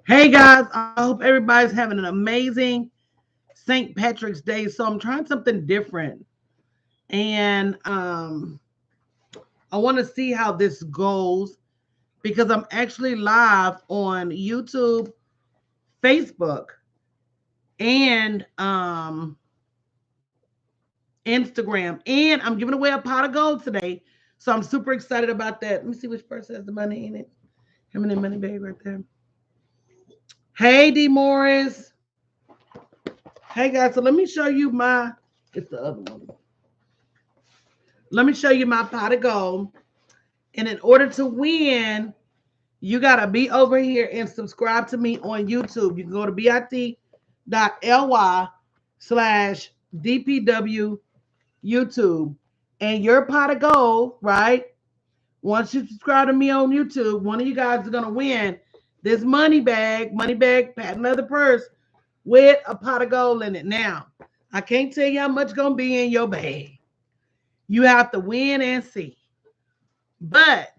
Hey guys, I hope everybody's having an amazing St. Patrick's Day. So I'm trying something different, and I want to see how this goes because I'm actually live on YouTube, Facebook, and Instagram, and I'm giving away a pot of gold today. So I'm super excited about that. Let me see which person has the money in it. How many money bag right there? Hey D Morris. Hey guys, so let me show you my. It's the other one. Let me show you my pot of gold. And in order to win, you got to be over here and subscribe to me on YouTube. You can go to bit.ly/DPW YouTube. And your pot of gold, right? Once you subscribe to me on YouTube, one of you guys is going to win this money bag, patent leather purse with a pot of gold in it. Now, I can't tell you how much going to be in your bag. You have to win and see. But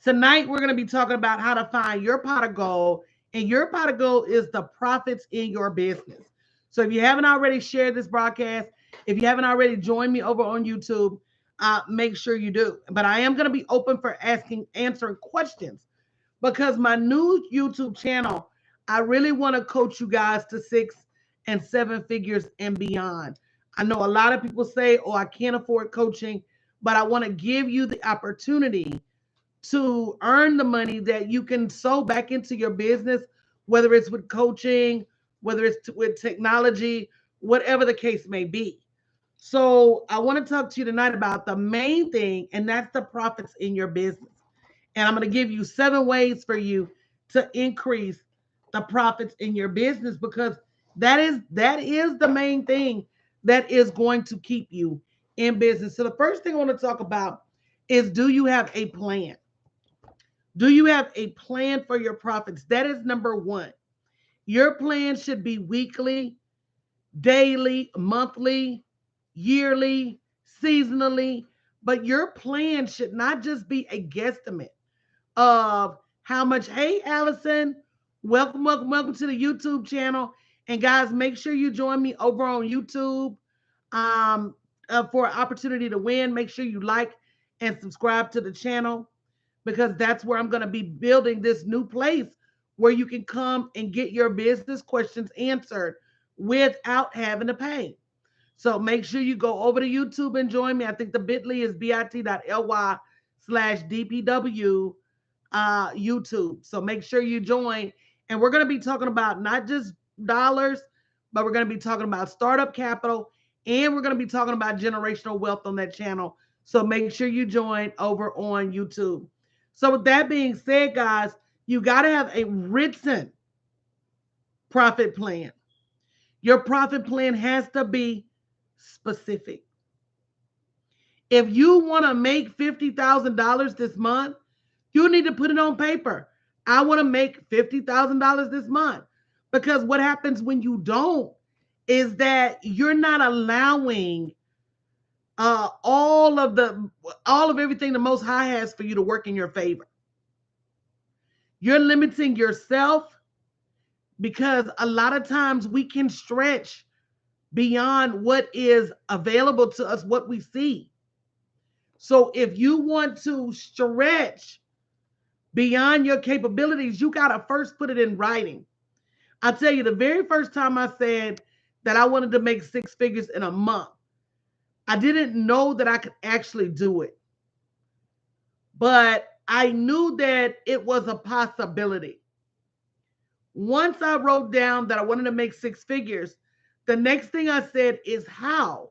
tonight, we're going to be talking about how to find your pot of gold. And your pot of gold is the profits in your business. So if you haven't already shared this broadcast, if you haven't already joined me over on YouTube, make sure you do. But I am going to be open for answering questions because my new YouTube channel, I really want to coach you guys to 6 and 7 figures and beyond. I know a lot of people say, oh, I can't afford coaching, but I want to give you the opportunity to earn the money that you can sow back into your business, whether it's with coaching, whether it's with technology, whatever the case may be. So I want to talk to you tonight about the main thing, and that's the profits in your business. And I'm going to give you 7 ways for you to increase the profits in your business because that is the main thing that is going to keep you in business. So the first thing I want to talk about is, do you have a plan? Do you have a plan for your profits? That is number one. Your plan should be weekly, daily, monthly, yearly, seasonally, but your plan should not just be a guesstimate of how much. Hey, Allison, welcome, welcome, welcome to the YouTube channel. And guys, make sure you join me over on YouTube for an opportunity to win. Make sure you like and subscribe to the channel because that's where I'm going to be building this new place where you can come and get your business questions answered without having to pay. So make sure you go over to YouTube and join me. I think the bit.ly is bit.ly/DPW YouTube. So make sure you join. And we're going to be talking about not just dollars, but we're going to be talking about startup capital and we're going to be talking about generational wealth on that channel. So make sure you join over on YouTube. So, with that being said, guys, you got to have a written profit plan. Your profit plan has to be specific. If you want to make $50,000 this month, you need to put it on paper. I want to make $50,000 this month. Because what happens when you don't is that you're not allowing all of everything the Most High has for you to work in your favor. You're limiting yourself because a lot of times we can stretch beyond what is available to us, what we see. So if you want to stretch beyond your capabilities, you got to first put it in writing. I tell you, the very first time I said that I wanted to make 6 figures in a month, I didn't know that I could actually do it. But I knew that it was a possibility. Once I wrote down that I wanted to make 6 figures, the next thing I said is how?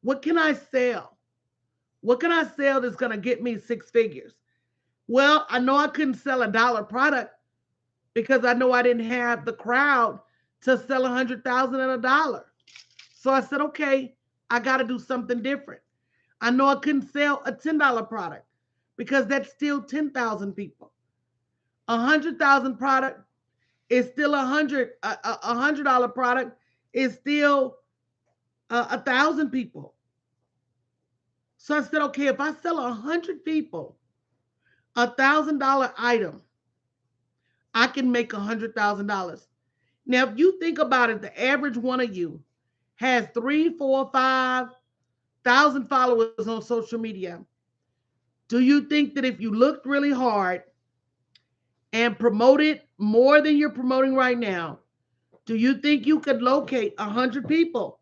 What can I sell? What can I sell that's going to get me 6 figures? Well, I know I couldn't sell a dollar product because I know I didn't have the crowd to sell 100,000 at a dollar. So I said, okay, I got to do something different. I know I couldn't sell a $10 product because that's still 10,000 people. 100,000 product is still $100 product is still 1,000 people. So I said, okay, if I sell 100 people $1,000 item, I can make $100,000. Now, if you think about it, the average one of you has 3, 4, 5,000 followers on social media. Do you think that if you looked really hard and promoted more than you're promoting right now, do you think you could locate 100 people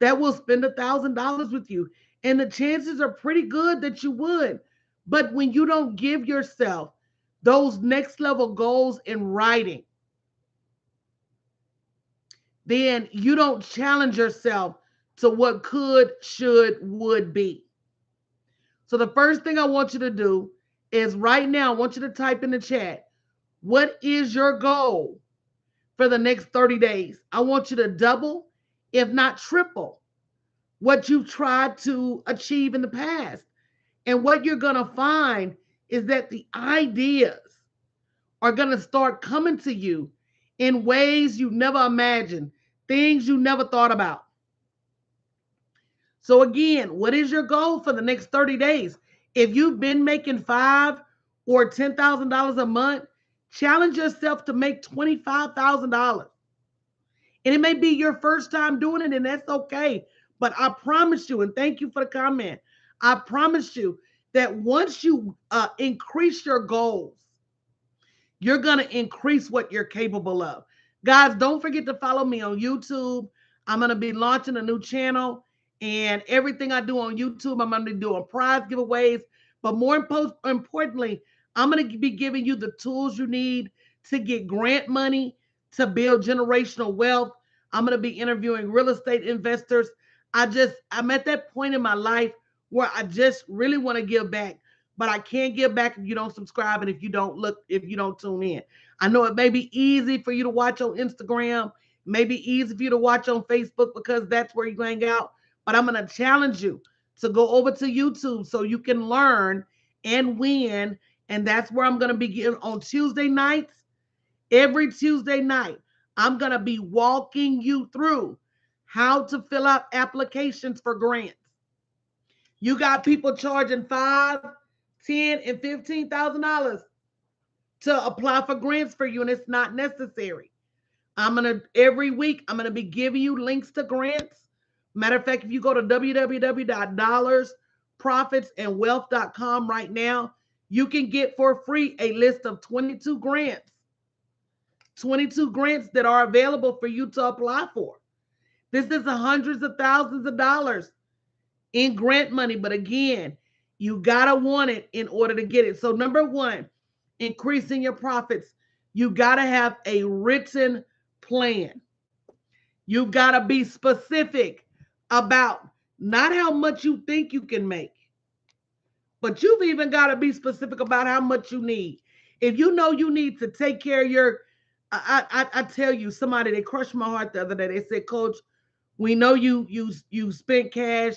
that will spend $1,000 with you? And the chances are pretty good that you would. But when you don't give yourself those next level goals in writing, then you don't challenge yourself to what could, should, would be. So the first thing I want you to do is right now, I want you to type in the chat, what is your goal for the next 30 days? I want you to double, if not triple, what you've tried to achieve in the past. And what you're going to find is that the ideas are going to start coming to you in ways you never imagined, things you never thought about. So again, what is your goal for the next 30 days? If you've been making $5,000 or $10,000 a month, challenge yourself to make $25,000. And it may be your first time doing it, and that's okay. But I promise you, and thank you for the comment, I promise you that once you increase your goals, you're going to increase what you're capable of. Guys, don't forget to follow me on YouTube. I'm going to be launching a new channel, and everything I do on YouTube, I'm going to be doing prize giveaways. But more importantly, I'm going to be giving you the tools you need to get grant money, to build generational wealth. I'm going to be interviewing real estate investors. I'm at that point in my life where I just really want to give back, but I can't give back if you don't subscribe and if you don't tune in. I know it may be easy for you to watch on Instagram, maybe easy for you to watch on Facebook because that's where you hang out, but I'm going to challenge you to go over to YouTube so you can learn and win. And that's where I'm going to begin on Tuesday nights. Every Tuesday night, I'm going to be walking you through how to fill out applications for grants. You got people charging $5, $10, and $15,000 to apply for grants for you, and it's not necessary. Every week I'm gonna be giving you links to grants. Matter of fact, if you go to www.dollarsprofitsandwealth.com right now, you can get for free a list of 22 grants. 22 grants that are available for you to apply for. This is hundreds of thousands of dollars in grant money. But again, you got to want it in order to get it. So number one, increasing your profits. You got to have a written plan. You got to be specific about not how much you think you can make, but you've even got to be specific about how much you need. If you know you need to take care of I tell you, somebody, they crushed my heart the other day. They said, Coach, we know you spent cash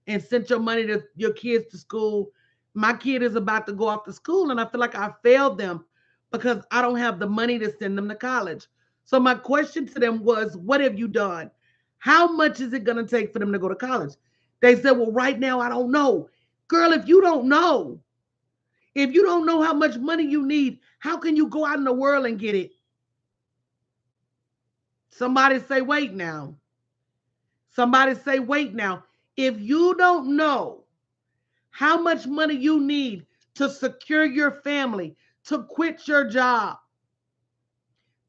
and sent your money to your kids to school. My kid is about to go off to school, and I feel like I failed them because I don't have the money to send them to college. So my question to them was, what have you done? How much is it going to take for them to go to college? They said, well, right now, I don't know. Girl, if you don't know how much money you need, how can you go out in the world and get it? Somebody say, wait now. Somebody say, wait now. If you don't know how much money you need to secure your family, to quit your job,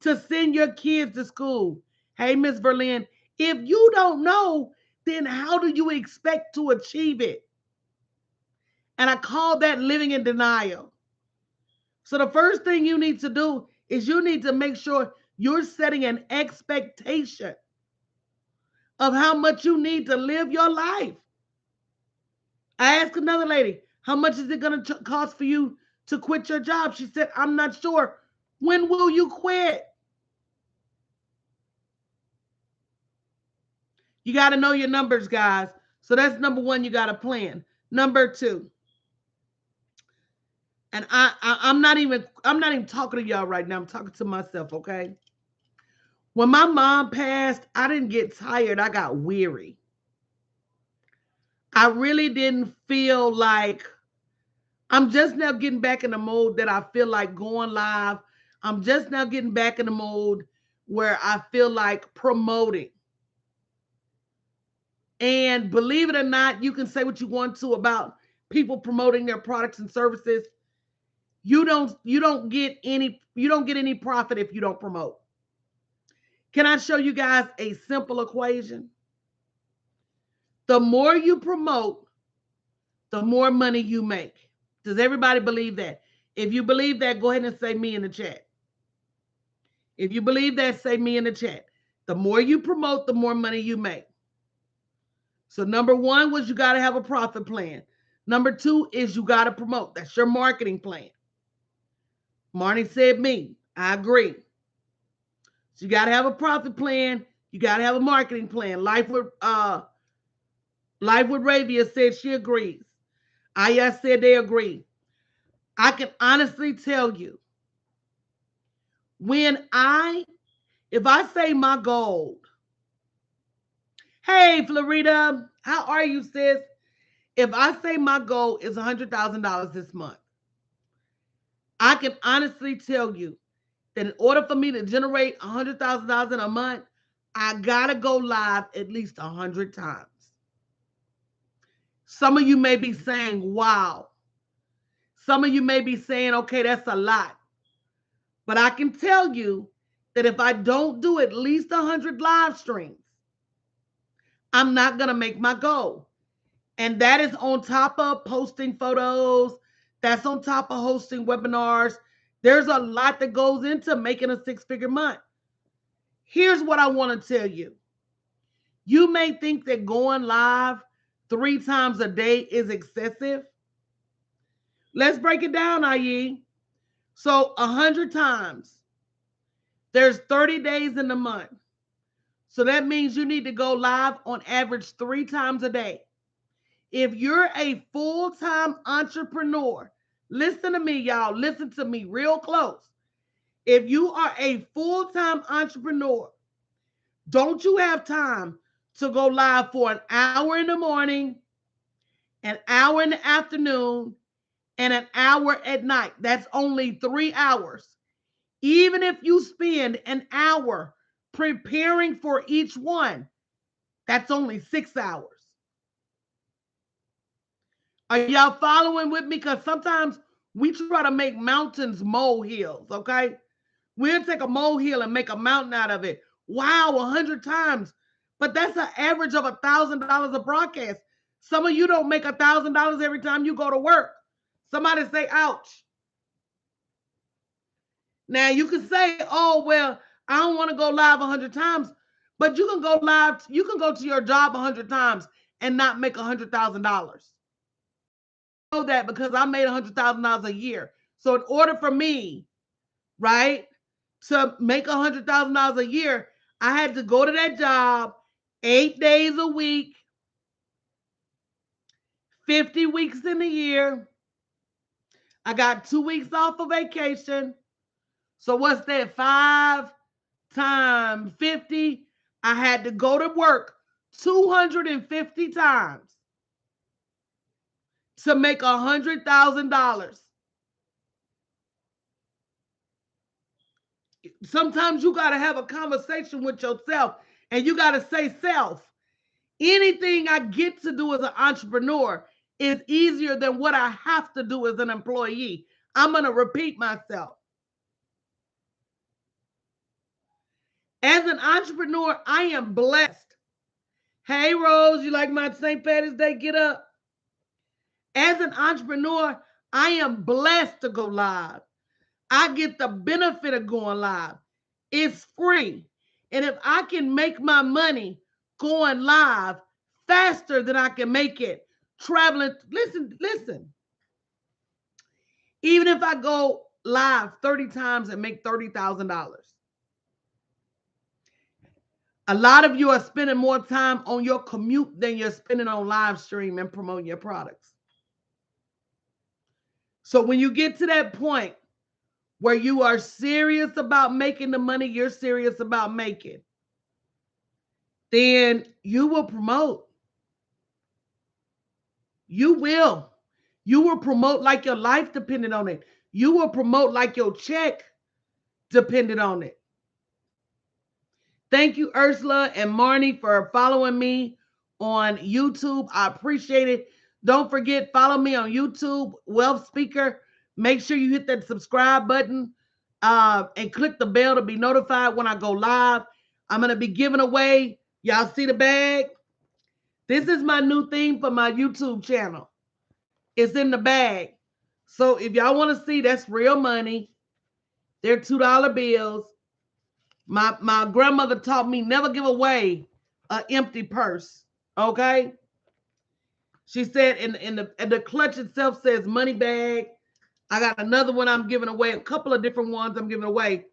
to send your kids to school, hey, Miss Verlin, if you don't know, then how do you expect to achieve it? And I call that living in denial. So the first thing you need to do is you need to make sure you're setting an expectation of how much you need to live your life. I asked another lady, how much is it going to cost for you to quit your job? She said, I'm not sure. When will you quit? You got to know your numbers, guys. So that's number one, you got to plan. Number two, and I'm not even talking to y'all right now. I'm talking to myself, okay? When my mom passed, I didn't get tired. I got weary. I really didn't feel like I'm just now getting back in the mode that I feel like going live. I'm just now getting back in the mode where I feel like promoting. And believe it or not, you can say what you want to about people promoting their products and services. You don't get any profit if you don't promote. Can I show you guys a simple equation? The more you promote, the more money you make. Does everybody believe that? If you believe that, go ahead and say me in the chat. If you believe that, say me in the chat. The more you promote, the more money you make. So number one was you got to have a profit plan. Number two is you got to promote. That's your marketing plan. Marnie said me. I agree. So you got to have a profit plan. You got to have a marketing plan. Life with Ravia said she agrees. Aya said they agree. I can honestly tell you, if I say my goal, hey Florida, how are you, sis? If I say my goal is $100,000 this month, I can honestly tell you that in order for me to generate $100,000 in a month, I gotta go live at least 100 times. Some of you may be saying, wow. Some of you may be saying, okay, that's a lot. But I can tell you that if I don't do at least 100 live streams, I'm not going to make my goal. And that is on top of posting photos. That's on top of hosting webinars. There's a lot that goes into making a six-figure month. Here's what I want to tell you. You may think that going live 3 times a day is excessive. Let's break it down, Ayi. So 100 times. There's 30 days in the month. So that means you need to go live on average 3 times a day. If you're a full-time entrepreneur, listen to me, y'all. Listen to me real close. If you are a full-time entrepreneur, don't you have time to go live for an hour in the morning, an hour in the afternoon, and an hour at night? That's only 3 hours. Even if you spend an hour preparing for each one, that's only 6 hours. Are y'all following with me? Because sometimes we try to make mountains molehills, okay? We'll take a molehill and make a mountain out of it. Wow, 100 times. But that's an average of $1,000 a broadcast. Some of you don't make $1,000 every time you go to work. Somebody say, ouch. Now you can say, oh, well, I don't want to go live 100 times, but you can go live, you can go to your job 100 times and not make $100,000. I know that because I made $100,000 a year. So in order for me, right, to make $100,000 a year, I had to go to that job 8 days a week, 50 weeks in a year. I got 2 weeks off of vacation. So what's that? 5 times 50. I had to go to work 250 times to make $100,000. Sometimes you got to have a conversation with yourself and you got to say, self, anything I get to do as an entrepreneur is easier than what I have to do as an employee. I'm going to repeat myself. As an entrepreneur, I am blessed. Hey, Rose, you like my St. Patrick's Day get up? As an entrepreneur, I am blessed to go live. I get the benefit of going live. It's free. And if I can make my money going live faster than I can make it traveling, listen. Even if I go live 30 times and make $30,000. A lot of you are spending more time on your commute than you're spending on live stream and promoting your products. So when you get to that point where you are serious about making the money you're serious about making, then you will promote. You will. You will promote like your life depended on it. You will promote like your check depended on it. Thank you, Ursula and Marnie, for following me on YouTube. I appreciate it. Don't forget, follow me on YouTube, Wealth Speaker. Make sure you hit that subscribe button and click the bell to be notified when I go live. I'm going to be giving away, y'all see the bag? This is my new theme for my YouTube channel. It's in the bag. So if y'all want to see, that's real money. They're $2 bills. My grandmother taught me never give away an empty purse. Okay. She said in the clutch itself says money bag. I got another one I'm giving away, a couple of different ones I'm giving away.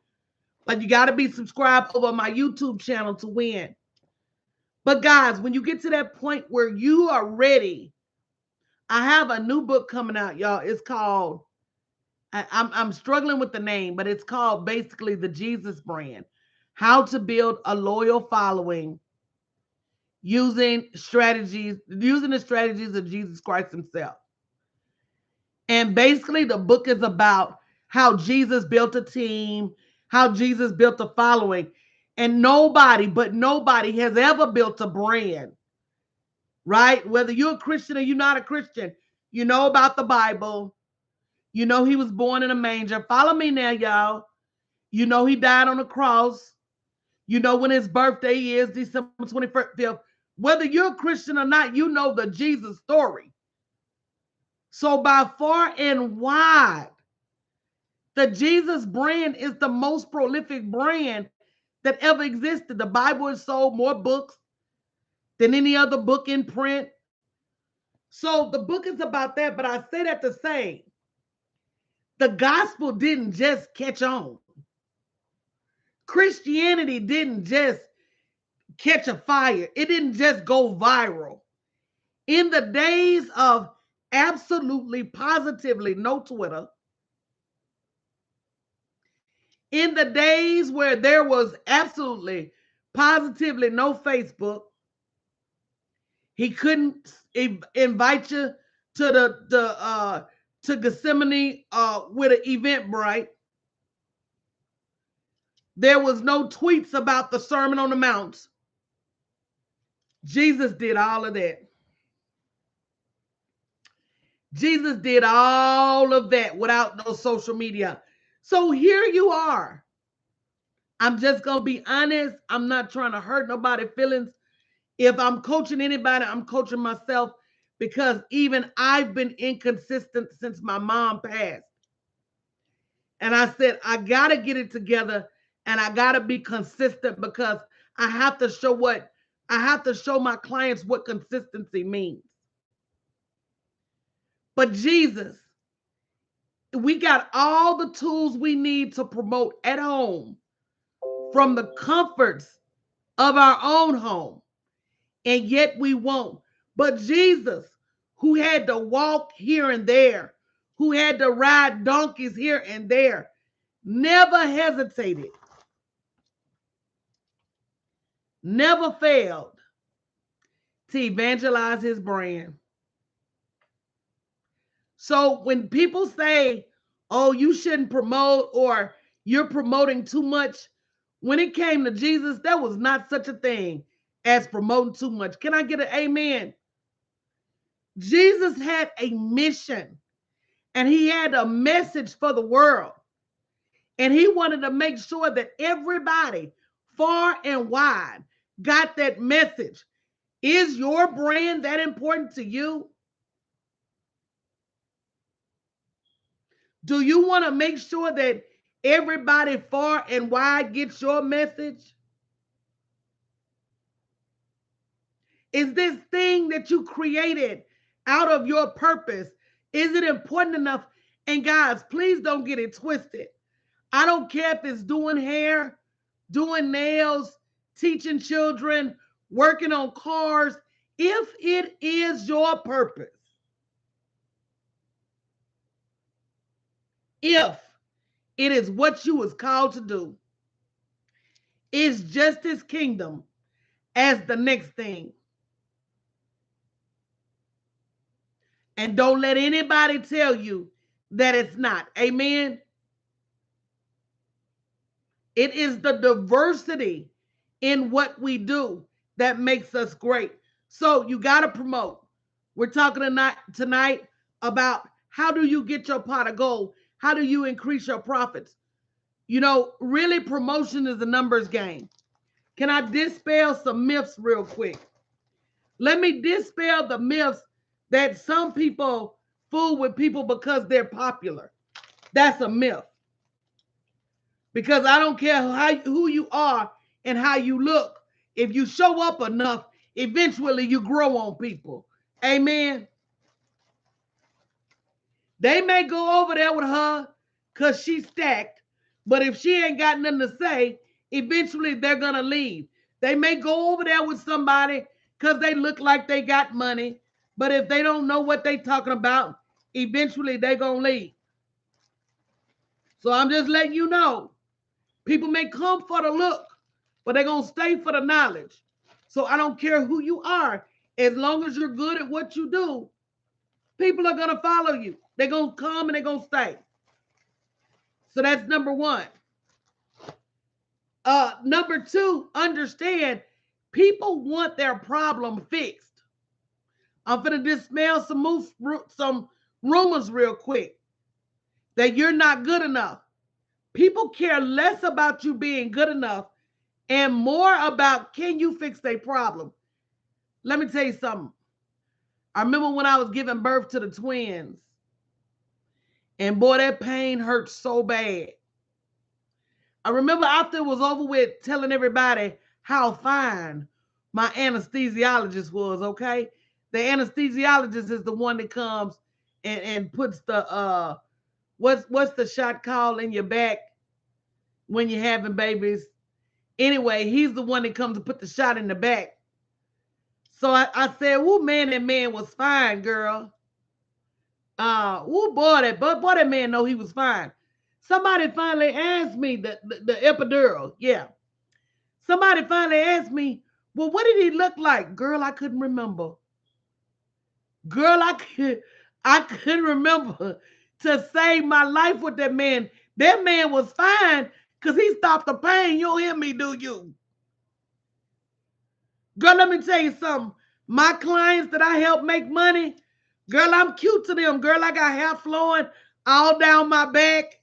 But you got to be subscribed over my YouTube channel to win. But guys, when you get to that point where you are ready, I have a new book coming out, y'all. It's called I'm struggling with the name, but it's called basically the Jesus Brand. How to build a loyal following using the strategies of Jesus Christ himself. And basically the book is about how Jesus built a team, how Jesus built a following. And nobody has ever built a brand, right? Whether you're a Christian or you're not a Christian, you know about the Bible. You know he was born in a manger. Follow me now, y'all. You know he died on the cross. You know when his birthday is, December 25th. Whether you're a Christian or not, you know the Jesus story. So by far and wide, the Jesus brand is the most prolific brand that ever existed. The Bible has sold more books than any other book in print. So the book is about that, but I say that to say the gospel didn't just catch on. Christianity didn't just catch a fire. It didn't just go viral. In the days of absolutely positively no Twitter, in the days where there was absolutely positively no Facebook, he couldn't invite you to the to Gethsemane with an Eventbrite. There was no tweets about the Sermon on the Mount. Jesus did all of that. Jesus did all of that without no social media. So here you are. I'm just going to be honest. I'm not trying to hurt nobody's feelings. If I'm coaching anybody, I'm coaching myself because even I've been inconsistent since my mom passed. And I said, I got to get it together and I got to be consistent because I have to show my clients what consistency means. But Jesus, we got all the tools we need to promote at home from the comforts of our own home. And yet we won't. But Jesus, who had to walk here and there, who had to ride donkeys here and there, never hesitated, never failed to evangelize his brand. So when people say, oh, you shouldn't promote or you're promoting too much, when it came to Jesus, there was not such a thing as promoting too much. Can I get an amen? Jesus had a mission and he had a message for the world. And he wanted to make sure that everybody, far and wide, got that message. Is your brand that important to you? Do you want to make sure that everybody far and wide gets your message? Is this thing that you created out of your purpose, is it important enough? And guys, please don't get it twisted. I don't care if it's doing hair, doing nails, teaching children, working on cars. If it is your purpose, if it is what you was called to do, it's just as kingdom as the next thing. And don't let anybody tell you that it's not. Amen. It is the diversity in what we do that makes us great. So you got to promote. We're talking tonight about how do you get your pot of gold? How do you increase your profits? Really, promotion is a numbers game. Can I dispel some myths real quick? Let me dispel the myths that some people fool with people because they're popular. That's a myth. Because I don't care who you are and how you look. If you show up enough, eventually you grow on people. Amen. They may go over there with her because she's stacked, but if she ain't got nothing to say, eventually they're going to leave. They may go over there with somebody because they look like they got money, but if they don't know what they talking about, eventually they're going to leave. So I'm just letting you know. People may come for the look, but they're going to stay for the knowledge. So I don't care who you are. As long as you're good at what you do, people are going to follow you. They're going to come and they're going to stay. So that's number one. Number two, understand people want their problem fixed. I'm going to dispel some rumors real quick that you're not good enough. People care less about you being good enough and more about can you fix their problem. Let me tell you something. I remember when I was giving birth to the twins, and boy, that pain hurt so bad. I remember after it was over with telling everybody how fine my anesthesiologist was, okay? The anesthesiologist is the one that comes and puts the what's the shot called in your back when you're having babies? Anyway, he's the one that comes to put the shot in the back. So I said, "Woo, man, that man was fine, girl. Boy, that man know he was fine." Somebody finally asked me the epidural. Yeah. Somebody finally asked me, "Well, what did he look like?" Girl, I couldn't remember. Girl, I couldn't remember to save my life with that man. That man was fine because he stopped the pain. You don't hear me, do you? Girl, let me tell you something. My clients that I help make money, girl, I'm cute to them. Girl, I got hair flowing all down my back.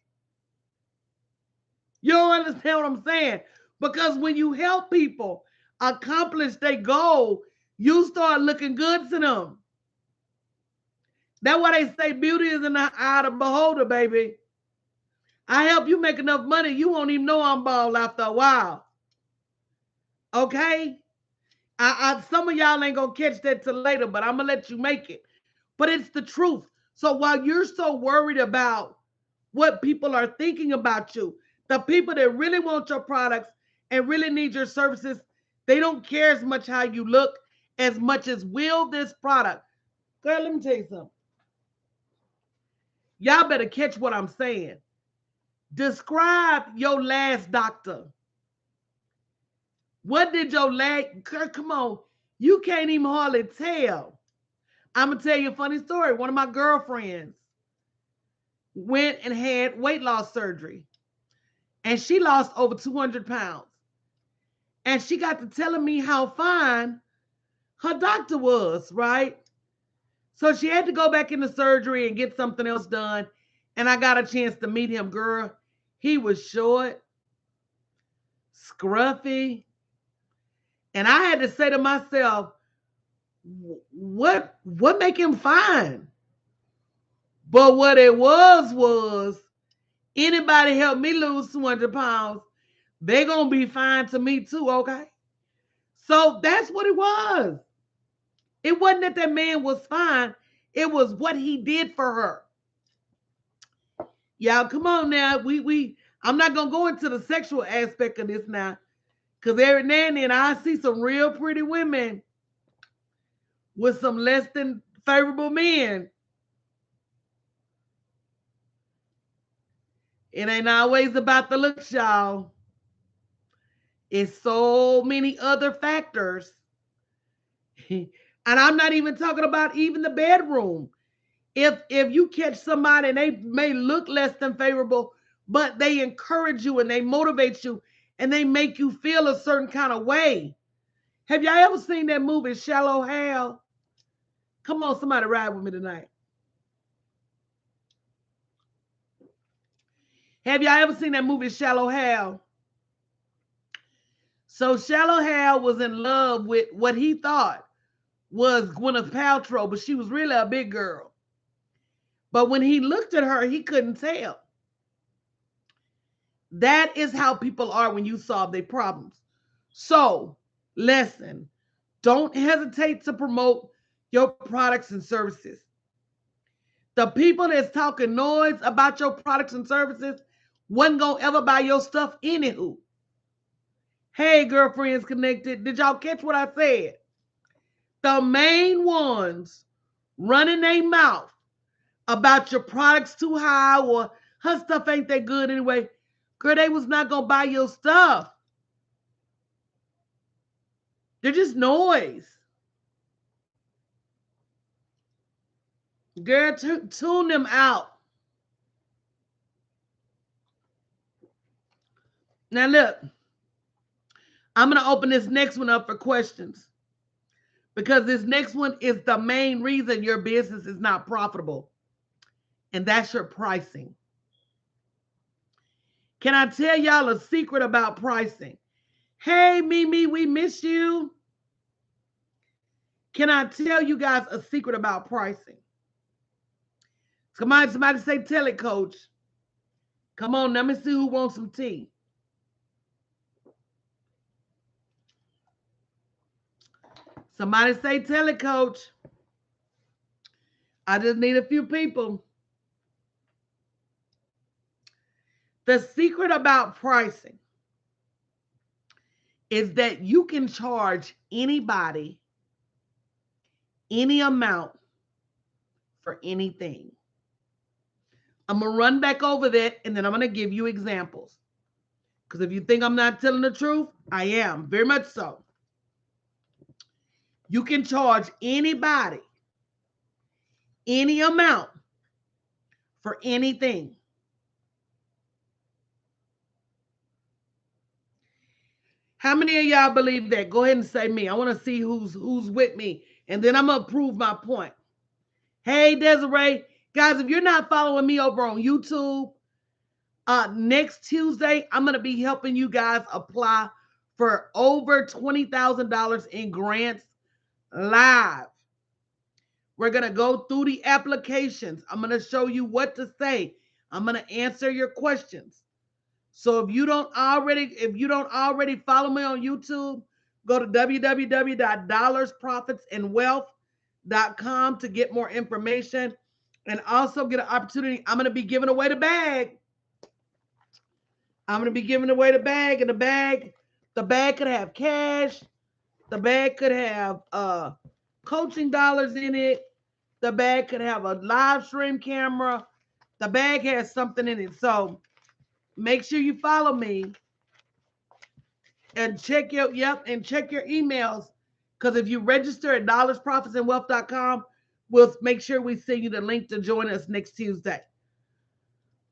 You don't understand what I'm saying? Because when you help people accomplish their goal, you start looking good to them. That's why they say beauty is in the eye of the beholder, baby. I help you make enough money, you won't even know I'm bald after a while. Okay? Some of y'all ain't gonna catch that till later, but I'm gonna let you make it. But it's the truth. So while you're so worried about what people are thinking about you, the people that really want your products and really need your services, they don't care as much how you look as much as will this product. Girl, let me tell you something. Y'all better catch what I'm saying. Describe your last doctor. What did your last, girl, come on. You can't even hardly tell. I'm going to tell you a funny story. One of my girlfriends went and had weight loss surgery, and she lost over 200 pounds. And she got to telling me how fine her doctor was, right? So she had to go back into surgery and get something else done. And I got a chance to meet him, girl. He was short, scruffy. And I had to say to myself, what make him fine? But what it was anybody help me lose 200 pounds, they gonna be fine to me too, okay? So that's what it was. It wasn't that that man was fine. It was what he did for her. Y'all, come on now. I'm not gonna go into the sexual aspect of this now, because every now and then I see some real pretty women with some less than favorable men. It ain't always about the looks, y'all. It's so many other factors. And I'm not even talking about even the bedroom. If you catch somebody and they may look less than favorable, but they encourage you and they motivate you and they make you feel a certain kind of way. Have y'all ever seen that movie Shallow Hal? Come on, somebody ride with me tonight. Have y'all ever seen that movie Shallow Hal? So Shallow Hal was in love with what he thought was Gwyneth Paltrow, but she was really a big girl. But when he looked at her, he couldn't tell. That is how people are when you solve their problems. So, lesson, don't hesitate to promote your products and services. The people that's talking noise about your products and services wasn't going to ever buy your stuff anywho. Hey, girlfriends connected, did y'all catch what I said? The main ones running their mouth about your products too high or her stuff ain't that good anyway, girl, they was not going to buy your stuff. They're just noise. Girl, tune them out. Now look, I'm going to open this next one up for questions because this next one is the main reason your business is not profitable, and that's your pricing. Can I tell y'all a secret about pricing? Hey, Mimi, we miss you. Can I tell you guys a secret about pricing? Come on, somebody say, tell it, coach. Come on, let me see who wants some tea. Somebody say, tell it, coach. I just need a few people. The secret about pricing is that you can charge anybody any amount for anything. I'm going to run back over that and then I'm going to give you examples. Because if you think I'm not telling the truth, I am, very much so. You can charge anybody any amount for anything. How many of y'all believe that? Go ahead and say me. I want to see who's with me. And then I'm going to prove my point. Hey, Desiree. Guys, if you're not following me over on YouTube, next Tuesday, I'm going to be helping you guys apply for over $20,000 in grants live. We're going to go through the applications. I'm going to show you what to say. I'm going to answer your questions. So if you don't already follow me on YouTube, go to www.dollarsprofitsandwealth.com to get more information and also get an opportunity. I'm going to be giving away the bag. I'm going to be giving away the bag, and the bag could have cash. The bag could have coaching dollars in it. The bag could have a live stream camera. The bag has something in it. So make sure you follow me and check your emails. Because if you register at dollarsprofitsandwealth.com, we'll make sure we send you the link to join us next Tuesday.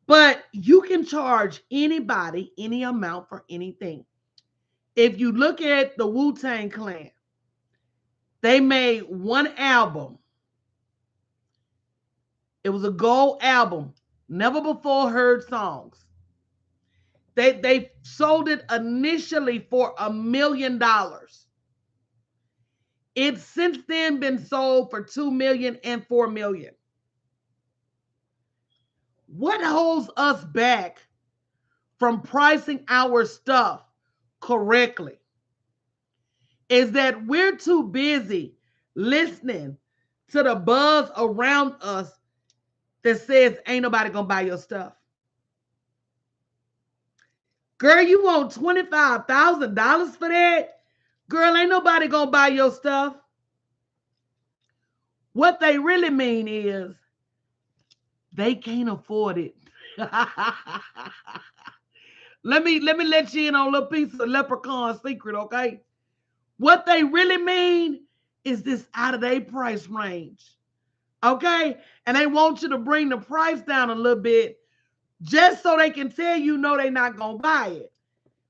But you can charge anybody any amount for anything. If you look at the Wu-Tang Clan, they made one album. It was a gold album, never before heard songs. They sold it initially for $1 million. It's since then been sold for $2 million and $4 million. What holds us back from pricing our stuff correctly is that we're too busy listening to the buzz around us that says ain't nobody gonna buy your stuff. Girl, you want $25,000 for that? Girl, ain't nobody gonna buy your stuff. What they really mean is they can't afford it. Let me let you in on a little piece of leprechaun secret, okay? What they really mean is this out of their price range, okay? And they want you to bring the price down a little bit just so they can tell you no, they're not gonna buy it.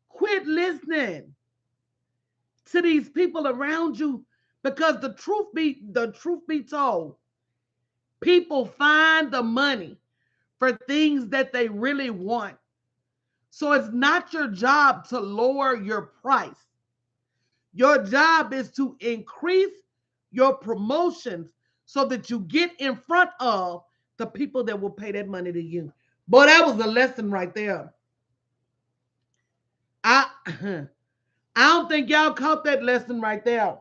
Quit listening to these people around you, because the truth be told, people find the money for things that they really want. So it's not your job to lower your price. Your job is to increase your promotions so that you get in front of the people that will pay that money to you. Boy, that was a lesson right there. I I don't think y'all caught that lesson right there.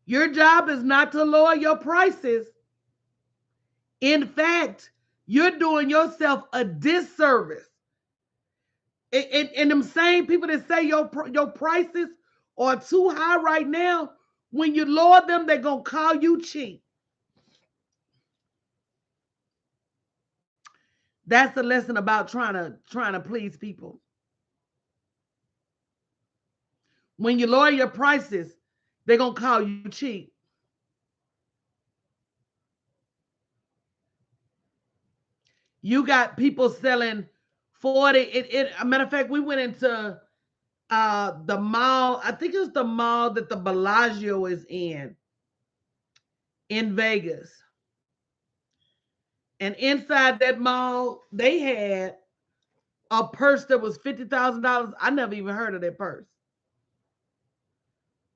Your job is not to lower your prices. In fact, you're doing yourself a disservice. And them same people that say your prices are too high right now, when you lower them, they're gonna call you cheap. That's the lesson about trying to please people. When you lower your prices, they're gonna call you cheap. You got people selling 40. A matter of fact, we went into the mall. I think it was the mall that the Bellagio is in Vegas. And inside that mall, they had a purse that was $50,000. I never even heard of that purse.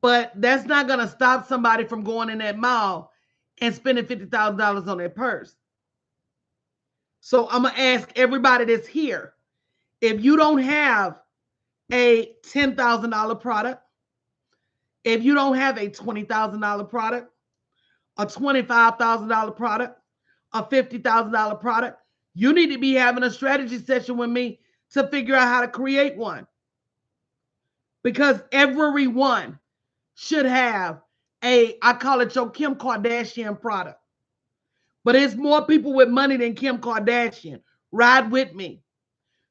But that's not gonna stop somebody from going in that mall and spending $50,000 on that purse. So I'm gonna ask everybody that's here: if you don't have a $10,000 product, if you don't have a $20,000 product, a $25,000 product, a $50,000 product, you need to be having a strategy session with me to figure out how to create one. Because everyone should have I call it your Kim Kardashian product. But it's more people with money than Kim Kardashian. Ride with me.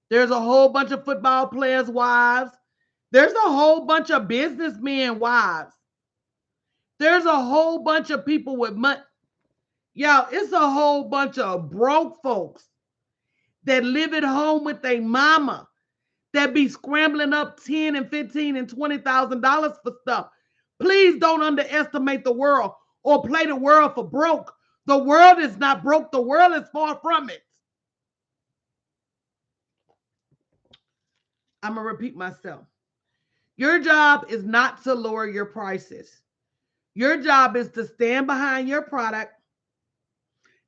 There's a whole bunch of football players' wives. There's a whole bunch of businessmen wives. There's a whole bunch of people with money. Y'all, it's a whole bunch of broke folks that live at home with their mama that be scrambling up 10 and 15 and $20,000 for stuff. Please don't underestimate the world or play the world for broke. The world is not broke. The world is far from it. I'm going to repeat myself. Your job is not to lower your prices. Your job is to stand behind your product,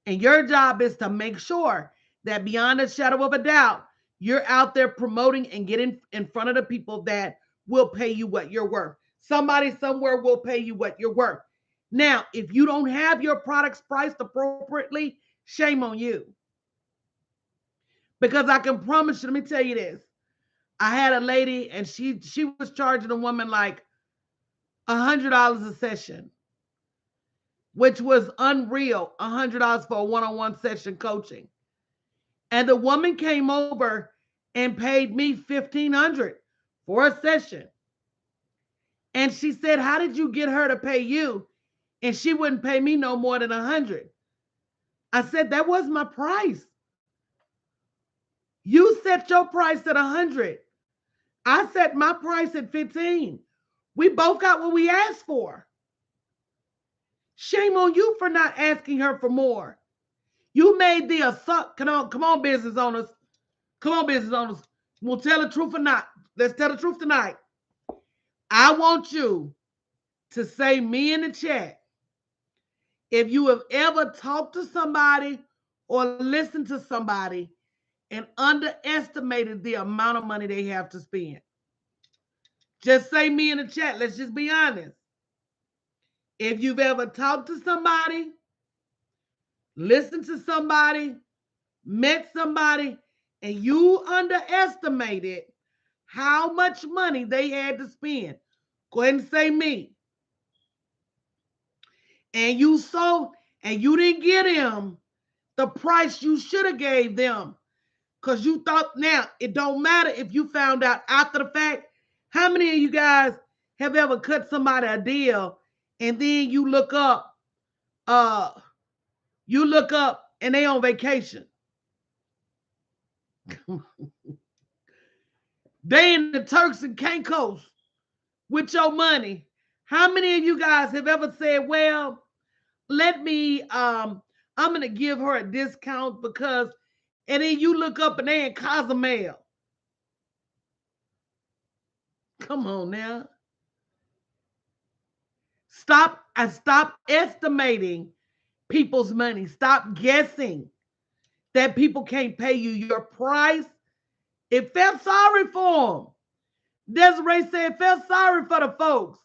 and your job is to make sure that beyond a shadow of a doubt, you're out there promoting and getting in front of the people that will pay you what you're worth. Somebody somewhere will pay you what you're worth. Now, if you don't have your products priced appropriately, shame on you. Because I can promise you, let me tell you this. I had a lady, and she was charging a woman like $100 a session, which was unreal. $100 for a one-on-one session coaching. And the woman came over and paid me $1,500 for a session. And she said, "How did you get her to pay you? And she wouldn't pay me no more than $100." I said, "That was my price. You set your price at $100. I set my price at $15. We both got what we asked for. Shame on you for not asking her for more. You made the assault. Come on, business owners. Come on, business owners. We'll tell the truth or not. Let's tell the truth tonight. I want you to say me in the chat if you have ever talked to somebody or listened to somebody and underestimated the amount of money they have to spend. Just say me in the chat. Let's just be honest. If you've ever talked to somebody, listened to somebody, met somebody, and you underestimated how much money they had to spend, go ahead and say me. And you didn't get them the price you should have gave them, because you thought. Now it don't matter if you found out after the fact. How many of you guys have ever cut somebody a deal and then you look up uh You look up and they on vacation. They in the Turks and Caicos with your money. How many of you guys have ever said, well, let me I'm gonna give her a discount because, and then you look up and they in Cozumel. Come on now. Stop estimating people's money. Stop guessing that people can't pay you your price. It felt sorry for them. Desiree said, felt sorry for the folks.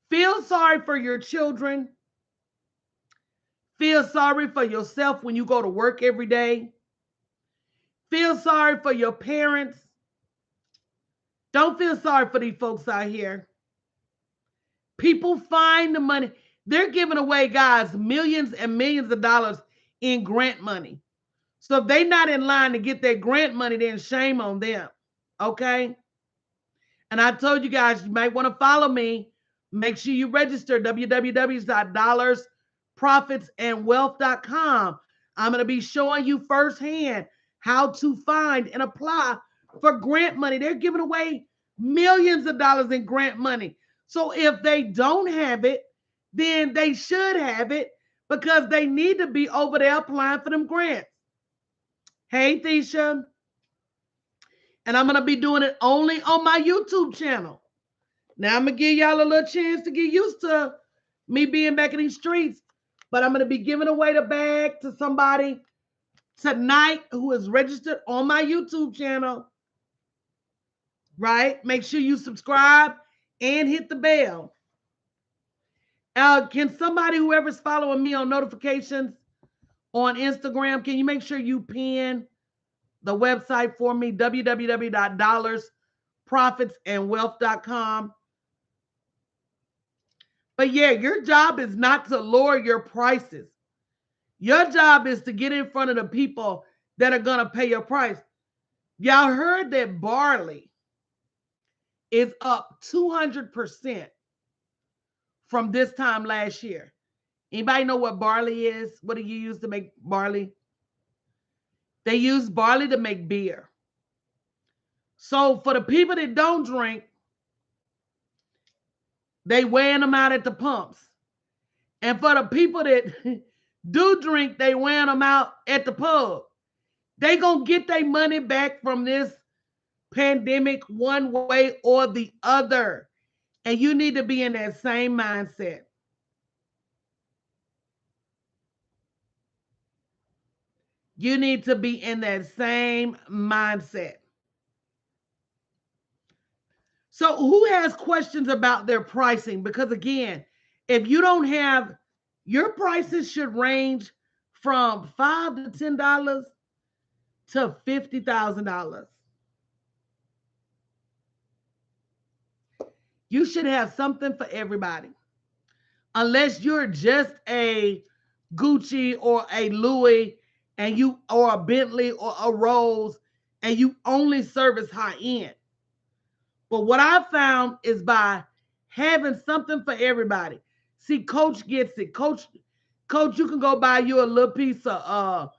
Feel sorry for your children. Feel sorry for yourself when you go to work every day. Feel sorry for your parents. Don't feel sorry for these folks out here. People find the money. They're giving away, guys, millions and millions of dollars in grant money. So if they're not in line to get their grant money, then shame on them. Okay? And I told you guys, you might want to follow me. Make sure you register, www.dollarsprofitsandwealth.com. I'm going to be showing you firsthand how to find and apply for grant money. They're giving away millions of dollars in grant money. So if they don't have it, then they should have it because they need to be over there applying for them grants. Hey, Thisha. And I'm going to be doing it only on my YouTube channel. Now, I'm going to give y'all a little chance to get used to me being back in these streets. But I'm going to be giving away the bag to somebody tonight who is registered on my YouTube channel. Right? Make sure you subscribe and hit the bell. Can somebody, whoever's following me on notifications on Instagram, can you make sure you pin the website for me, www.dollarsprofitsandwealth.com. But yeah, your job is not to lower your prices. Your job is to get in front of the people that are going to pay your price. Y'all heard that barley is up 200% from this time last year. Anybody know what barley is? What do you use to make barley? They use barley to make beer. So for the people that don't drink, they weighing them out at the pumps. And for the people that do drink, they weighing them out at the pub. They gonna get their money back from this pandemic one way or the other. And you need to be in that same mindset. You need to be in that same mindset. So who has questions about their pricing? Because again, if you don't have, your prices should range from $5 to $10 to $50,000. You should have something for everybody. Unless you're just a Gucci or a Louis and you, or a Bentley or a Rolls, and you only service high end. But what I found is by having something for everybody. See, Coach gets it. Coach, you can go buy you a little piece of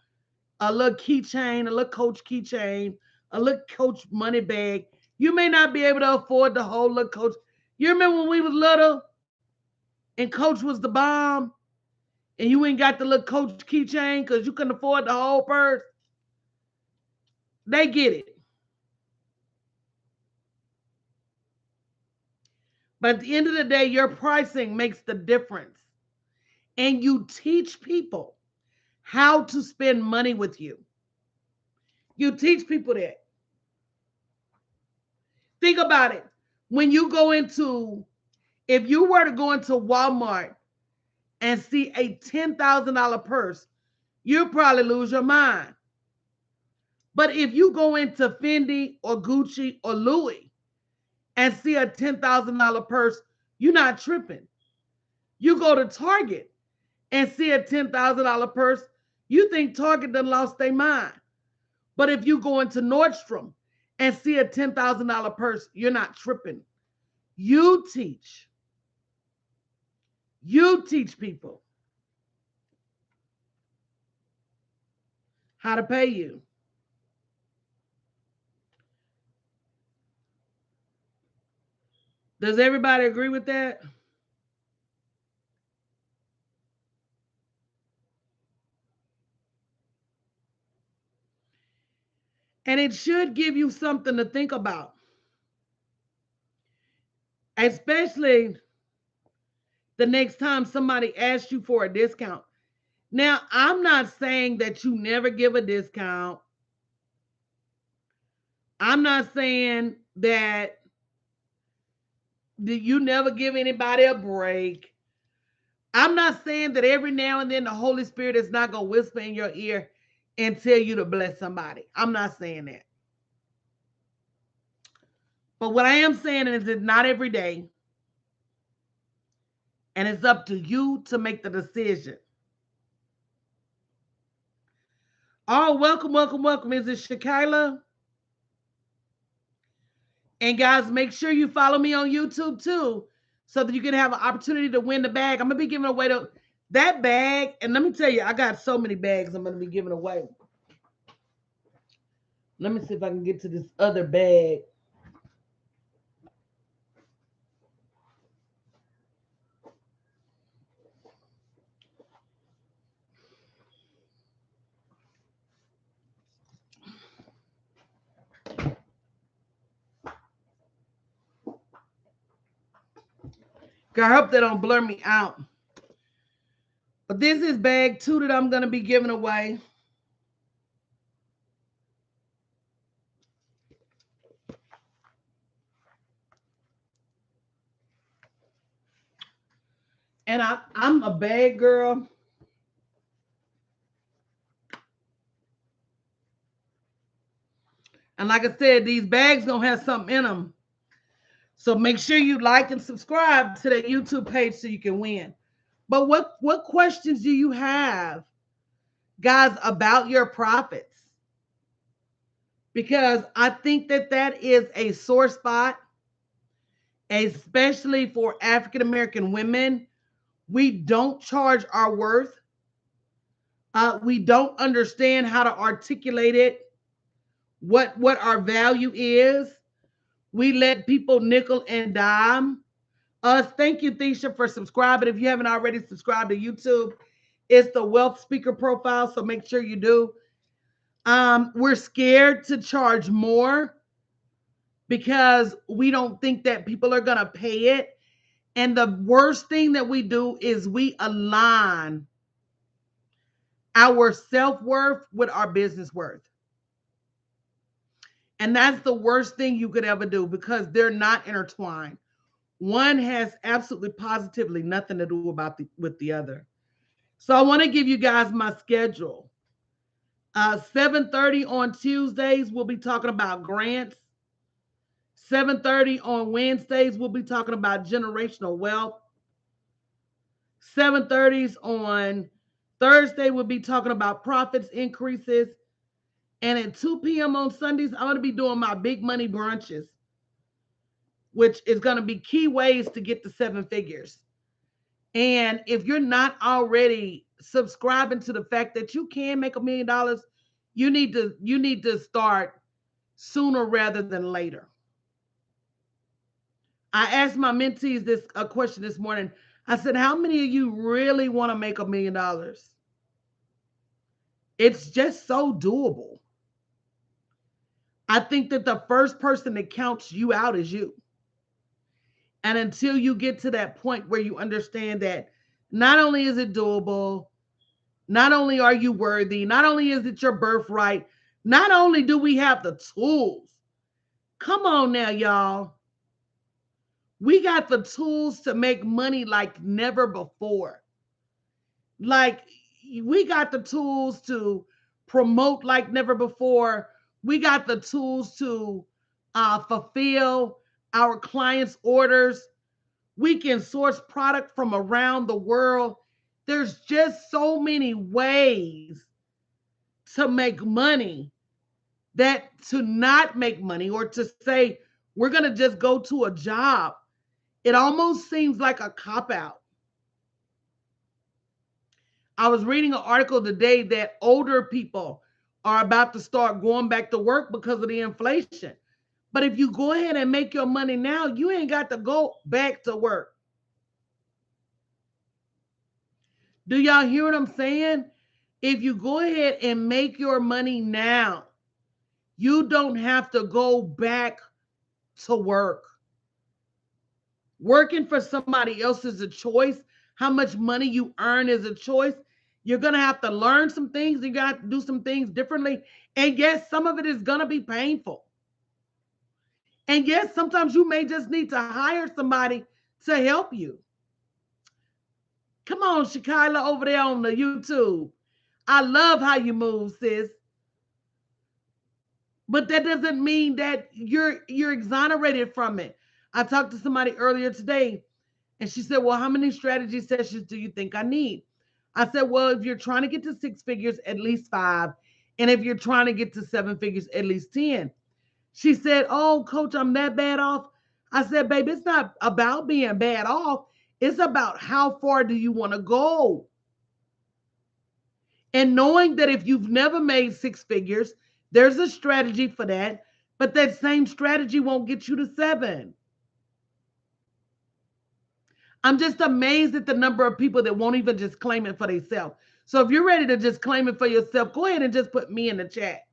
a little keychain, a little Coach keychain, a little Coach money bag. You may not be able to afford the whole little Coach. You remember when we was little and Coach was the bomb and you ain't got the little Coach keychain because you couldn't afford the whole purse? They get it. But at the end of the day, your pricing makes the difference. And you teach people how to spend money with you. You teach people that. Think about it. When you go into, if you were to go into Walmart and see a $10,000 purse, you'll probably lose your mind. But if you go into Fendi or Gucci or Louis and see a $10,000 purse, you're not tripping. You go to Target and see a $10,000 purse, you think Target done lost their mind. But if you go into Nordstrom and see a $10,000 purse, you're not tripping. You teach. You teach people. how to pay you. Does everybody agree with that? And it should give you something to think about, especially the next time somebody asks you for a discount. Now, I'm not saying that you never give a discount. I'm not saying that you never give anybody a break. I'm not saying that every now and then the Holy Spirit is not going to whisper in your ear and tell you to bless somebody. I'm not saying that. But what I am saying is it's not every day, and it's up to you to make the decision. Oh, welcome, welcome, welcome. Is it Shakila? And guys, make sure you follow me on YouTube too, so that you can have an opportunity to win the bag. I'm gonna be giving away that bag, and let me tell you, I got so many bags I'm gonna be giving away. Let me see if I can get to this other bag. I hope they don't blur me out. But this is bag 2 that I'm gonna be giving away. And I'm a bag girl. And like I said, these bags gonna have something in them. So make sure you like and subscribe to that YouTube page so you can win. But what questions do you have, guys, about your profits? Because I think that that is a sore spot, especially for African American women. We don't charge our worth. We don't understand how to articulate it, what our value is. We let people nickel and dime us. Thank you, Thisha, for subscribing. If you haven't already subscribed to YouTube, it's the Wealth Speaker profile, so make sure you do. We're scared to charge more because we don't think that people are gonna pay it. And the worst thing that we do is we align our self-worth with our business worth. And that's the worst thing you could ever do because they're not intertwined. One has absolutely positively nothing to do about with the other. So I want to give you guys my schedule. 7:30 on Tuesdays, we'll be talking about grants. 7:30 on Wednesdays, we'll be talking about generational wealth. 7:30s on Thursday, we'll be talking about profits increases. And at 2 p.m. on Sundays, I'm going to be doing my big money brunches, which is going to be key ways to get to 7 figures. And if you're not already subscribing to the fact that you can make $1 million, you need to start sooner rather than later. I asked my mentees this a question this morning. I said, "How many of you really want to make $1 million?" It's just so doable. I think that the first person that counts you out is you. And until you get to that point where you understand that not only is it doable, not only are you worthy, not only is it your birthright, not only do we have the tools. Come on now, y'all. We got the tools to make money like never before. Like, we got the tools to promote like never before. We got the tools to fulfill our clients' orders. We can source product from around the world. There's just so many ways to make money that to not make money or to say we're going to just go to a job, it almost seems like a cop out. I was reading an article today that older people, are about to start going back to work because of the inflation. But if you go ahead and make your money now, you ain't got to go back to work. Do y'all hear what I'm saying? If you go ahead and make your money now, you don't have to go back to work. Working for somebody else is a choice. How much money you earn is a choice. You're going to have to learn some things. You got to do some things differently. And yes, some of it is going to be painful. And yes, sometimes you may just need to hire somebody to help you. Come on, Shakila, over there on the YouTube. I love how you move, sis. But that doesn't mean that you're exonerated from it. I talked to somebody earlier today, and she said, "Well, how many strategy sessions do you think I need?" I said, "Well, if you're trying to get to six figures, at least 5. And if you're trying to get to 7 figures, at least 10." She said, "Oh, coach, I'm that bad off." I said, "Baby, it's not about being bad off. It's about how far do you want to go?" And knowing that if you've never made 6 figures, there's a strategy for that, but that same strategy won't get you to 7. I'm just amazed at the number of people that won't even just claim it for themselves. So if you're ready to just claim it for yourself, go ahead and just put me in the chat.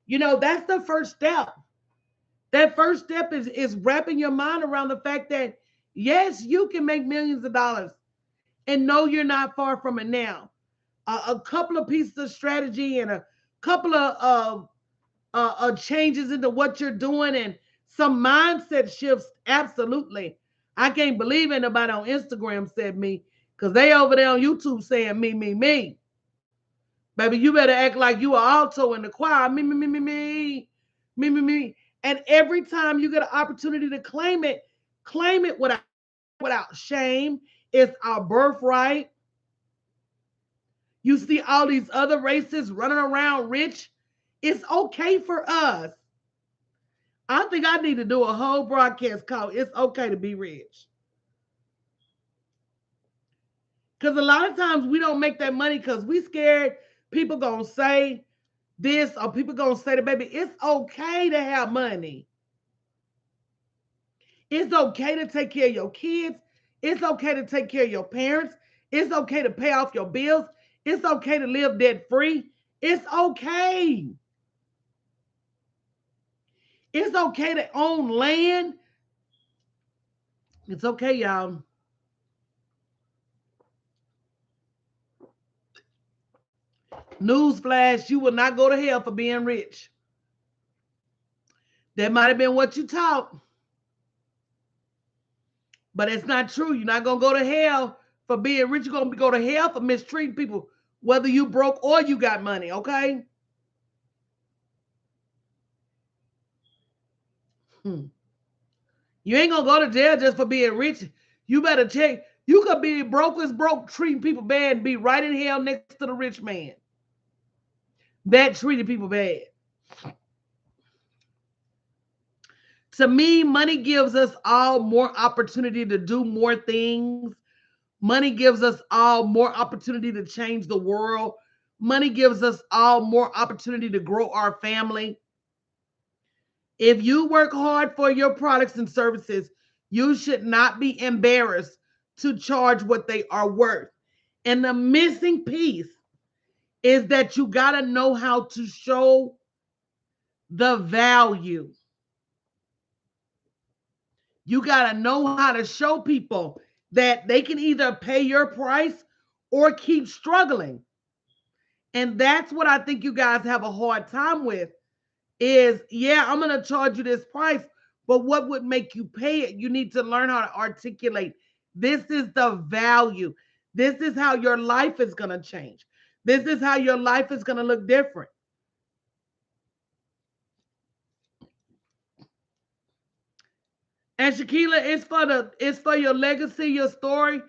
That's the first step. That first step is wrapping your mind around the fact that, yes, you can make millions of dollars. And no, you're not far from it now. A couple of pieces of strategy and a couple of changes into what you're doing and some mindset shifts. Absolutely. I can't believe anybody on Instagram said me because they over there on YouTube saying me, me, me. Baby, you better act like you are alto in the choir. Me, me, me, me, me, me, me, me. And every time you get an opportunity to claim it without shame. It's our birthright. You see all these other races running around rich. It's okay for us. I think I need to do a whole broadcast called "It's Okay to Be Rich." Because a lot of times we don't make that money because we scared people gonna say this or people gonna say that, baby, it's okay to have money. It's okay to take care of your kids. It's okay to take care of your parents. It's okay to pay off your bills. It's okay to live debt free. It's okay. It's okay to own land. It's okay, y'all. Newsflash, you will not go to hell for being rich. That might have been what you taught, but it's not true. You're not going to go to hell for being rich. You're going to go to hell for mistreating people, whether you broke or you got money, okay? Hmm. You ain't going to go to jail just for being rich. You better check. You could be broke as broke, treating people bad, and be right in hell next to the rich man that treated people bad. To me, money gives us all more opportunity to do more things. Money gives us all more opportunity to change the world. Money gives us all more opportunity to grow our family. If you work hard for your products and services, you should not be embarrassed to charge what they are worth. And the missing piece is that you got to know how to show the value. You got to know how to show people that they can either pay your price or keep struggling. And that's what I think you guys have a hard time with is, yeah, I'm going to charge you this price, but what would make you pay it? You need to learn how to articulate. This is the value. This is how your life is going to change. This is how your life is going to look different. And Shakila, it's for your legacy, your story,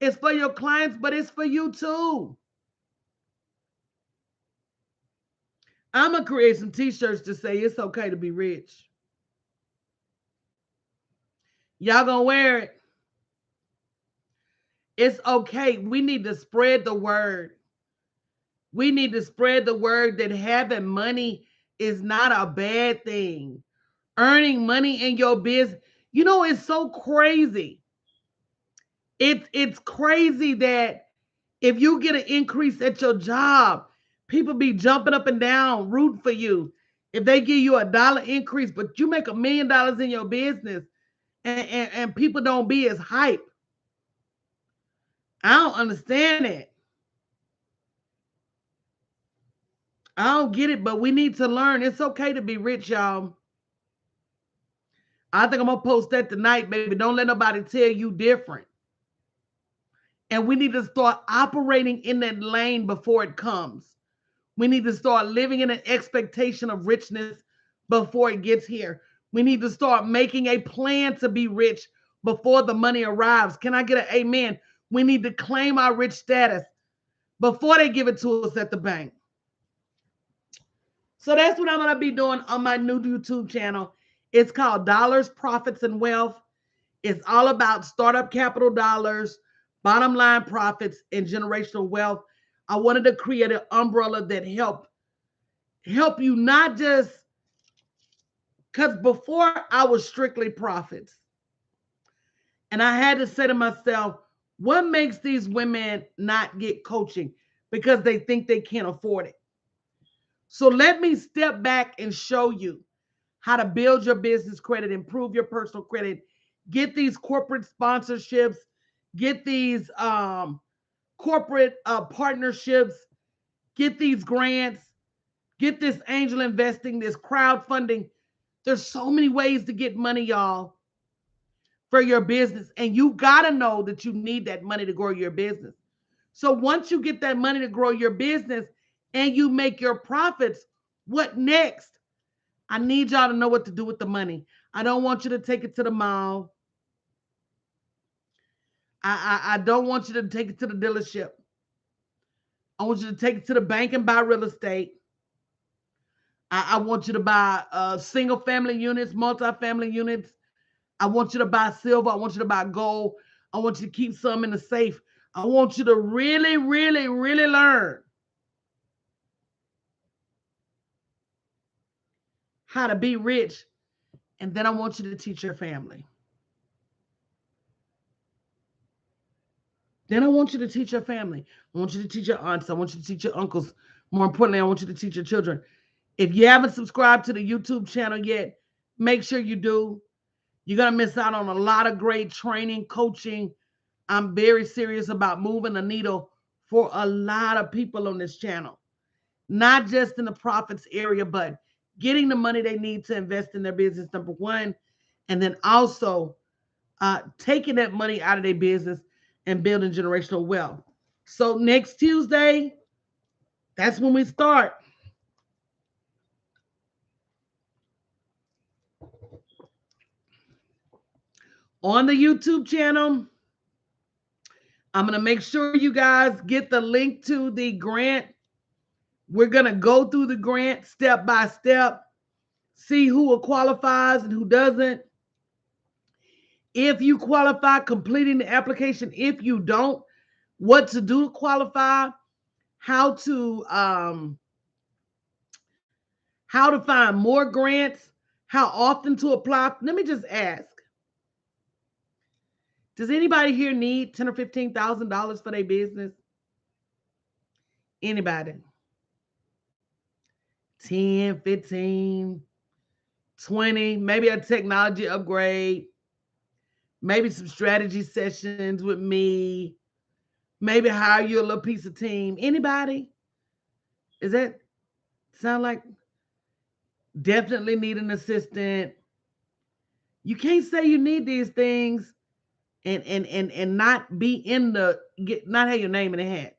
it's for your clients, but it's for you too. I'm gonna create some t-shirts to say it's okay to be rich. Y'all gonna wear it. It's okay. We need to spread the word. We need to spread the word that having money is not a bad thing. Earning money in your business, you know, it's so crazy. It's crazy that if you get an increase at your job, people be jumping up and down, rooting for you. If they give you $1 increase, but you make $1 million in your business, and people don't be as hype. I don't understand it. I don't get it, but we need to learn. It's okay to be rich, y'all. I think I'm gonna post that tonight, baby. Don't let nobody tell you different. And we need to start operating in that lane before it comes. We need to start living in an expectation of richness before it gets here. We need to start making a plan to be rich before the money arrives. Can I get an amen? We need to claim our rich status before they give it to us at the bank. So that's what I'm going to be doing on my new YouTube channel. It's called Dollars, Profits, and Wealth. It's all about startup capital dollars, bottom line profits, and generational wealth. I wanted to create an umbrella that help you, not just because before I was strictly profits. And I had to say to myself, what makes these women not get coaching? Because they think they can't afford it. So let me step back and show you how to build your business credit, improve your personal credit, get these corporate sponsorships, get these corporate partnerships, get these grants, get this angel investing, this crowdfunding. There's so many ways to get money, y'all, for your business. And you got to know that you need that money to grow your business. So once you get that money to grow your business and you make your profits, what next? I need y'all to know what to do with the money. I don't want you to take it to the mall. I don't want you to take it to the dealership. I want you to take it to the bank and buy real estate. I want you to buy single family units, multi-family units. I want you to buy silver. I want you to buy gold. I want you to keep some in the safe. I want you to really, really, really learn how to be rich. And then I want you to teach your family. Then I want you to teach your family. I want you to teach your aunts. I want you to teach your uncles. More importantly, I want you to teach your children. If you haven't subscribed to the YouTube channel yet, make sure you do. You're going to miss out on a lot of great training, coaching. I'm very serious about moving the needle for a lot of people on this channel, not just in the profits area, but getting the money they need to invest in their business, number one, and then also taking that money out of their business and building generational wealth. So next Tuesday, that's when we start. On the YouTube channel, I'm going to make sure you guys get the link to the grant. We're going to go through the grant step by step, see who qualifies and who doesn't. If you qualify, completing the application. If you don't, what to do to qualify, how to find more grants, how often to apply. Let me just ask. Does anybody here need $10,000 or $15,000 for their business? Anybody? 10, 15, 20, maybe a technology upgrade, maybe some strategy sessions with me, maybe hire you a little piece of team. Anybody? Is that sound like definitely need an assistant? You can't say you need these things and not be in not have your name in the hat.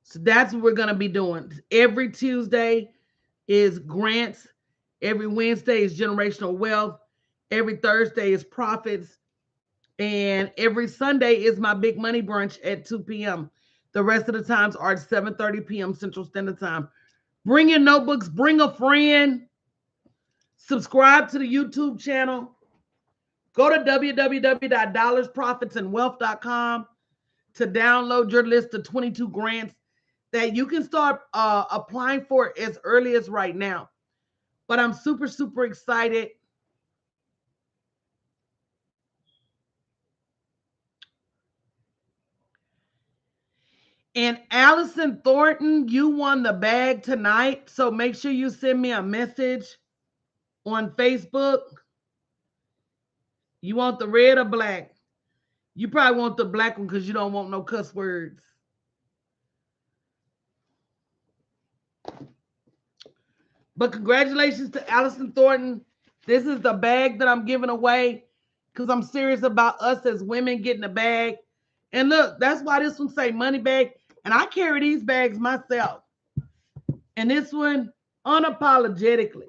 So that's what we're going to be doing. Every Tuesday is grants. Every Wednesday is generational wealth. Every Thursday is profits. And every Sunday is my big money brunch at 2 p.m. The rest of the times are at 7:30 p.m. Central Standard Time. Bring your notebooks. Bring a friend. Subscribe to the YouTube channel. Go to www.dollarsprofitsandwealth.com. to download your list of 22 grants that you can start applying for as early as right now. But I'm super, super excited. And Allison Thornton, you won the bag tonight. So make sure you send me a message on Facebook. You want the red or black? You probably want the black one because you don't want no cuss words. But congratulations to Allison Thornton. This is the bag that I'm giving away because I'm serious about us as women getting a bag. And look, that's why this one say money bag. And I carry these bags myself. And this one, unapologetically,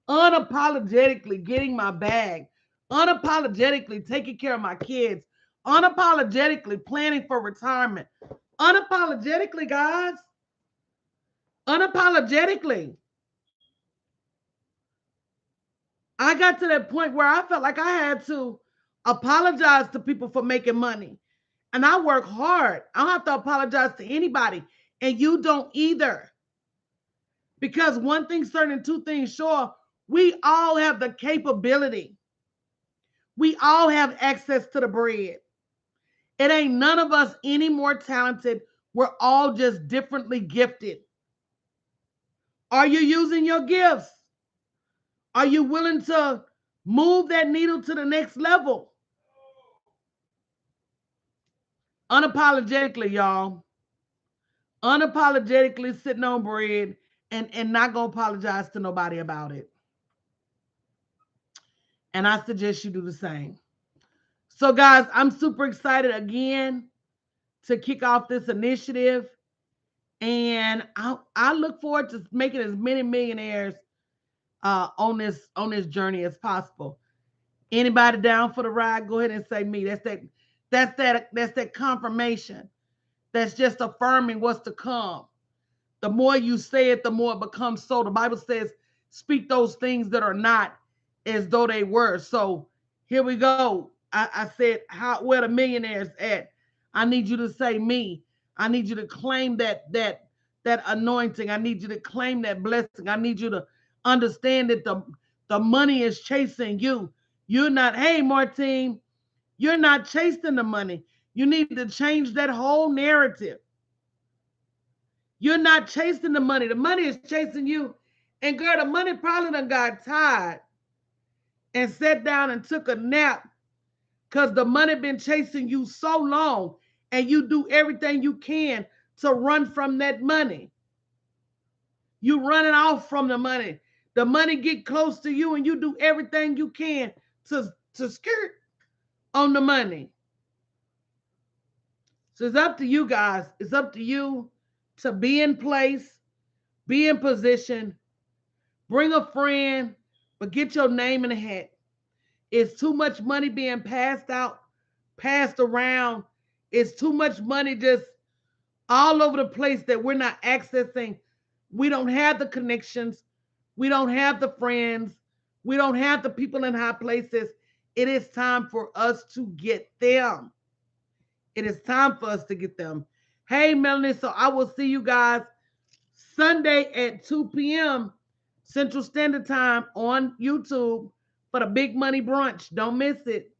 unapologetically getting my bag, unapologetically taking care of my kids, unapologetically planning for retirement, unapologetically, guys, unapologetically. I got to that point where I felt like I had to apologize to people for making money. And I work hard. I don't have to apologize to anybody. And you don't either. Because one thing's certain, two things sure, we all have the capability. We all have access to the bread. It ain't none of us any more talented. We're all just differently gifted. Are you using your gifts? Are you willing to move that needle to the next level? Unapologetically, y'all. Unapologetically sitting on bread and not gonna apologize to nobody about it. And I suggest you do the same. So, guys, I'm super excited again to kick off this initiative. And I look forward to making as many millionaires on this journey as possible. Anybody down for the ride? Go ahead and say me. That's that confirmation. That's just affirming what's to come. The more you say it, the more it becomes so. The Bible says, speak those things that are not as though they were. So here we go. I said, where the millionaires at? I need you to say me. I need you to claim that anointing. I need you to claim that blessing. I need you to understand that the money is chasing you. You're not, hey, Martine, you're not chasing the money. You need to change that whole narrative. You're not chasing the money. The money is chasing you. And girl, the money probably done got tired and sat down and took a nap because the money been chasing you so long and you do everything you can to run from that money. You running off from the money. The money get close to you and you do everything you can to skirt on the money. So it's up to you guys. It's up to you to be in place, be in position, bring a friend, but get your name in the hat. It's too much money being passed out, passed around. It's too much money just all over the place that we're not accessing. We don't have the connections. We don't have the friends. We don't have the people in high places. It is time for us to get them. It is time for us to get them. Hey, Melanie, so I will see you guys Sunday at 2 p.m. Central Standard Time on YouTube for the Big Money Brunch. Don't miss it.